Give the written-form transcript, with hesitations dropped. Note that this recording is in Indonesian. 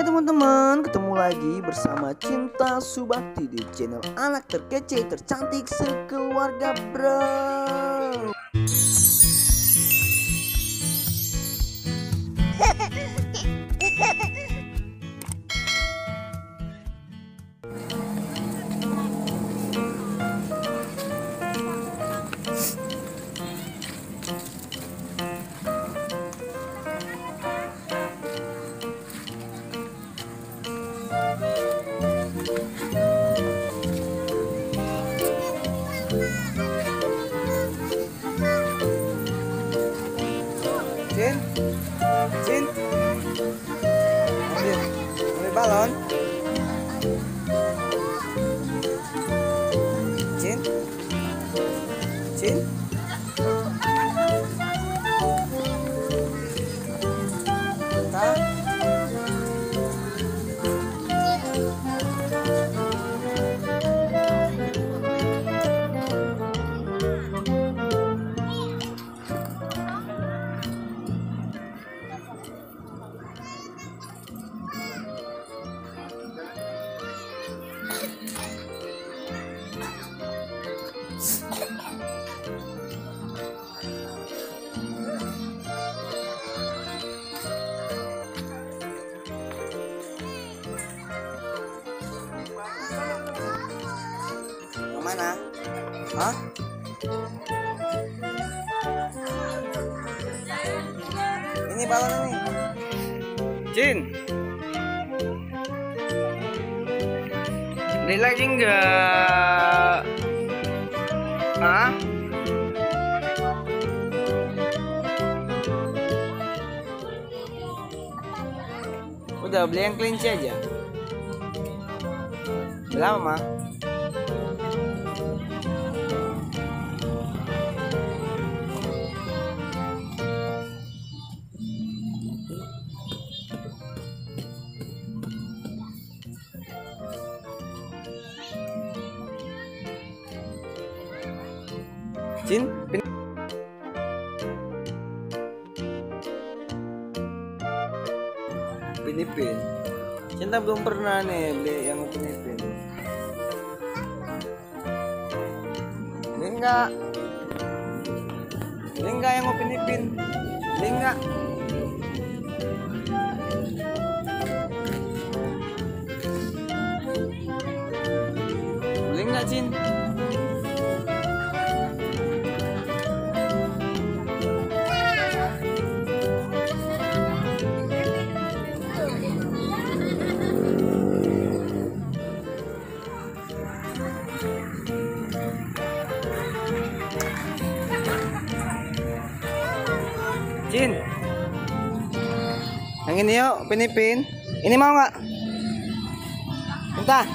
Hai teman-teman, ketemu lagi bersama Cinta Subakti di channel anak terkece tercantik sekeluarga bro. Cin, ambil balon. Cin, mana? Hah? Ini balon ini. Cin, beli lagi enggak? Hah? Udah beli yang kelinci aja. Berapa mah? Cin, Upin Ipin. Cinta belum pernah nih beli yang Upin Ipin. Beli enggak yang Upin Ipin? Beli enggak? Beli enggak, Cin? Cin, yang ini yuk, Upin Ipin. Ini mau nggak? Cinta.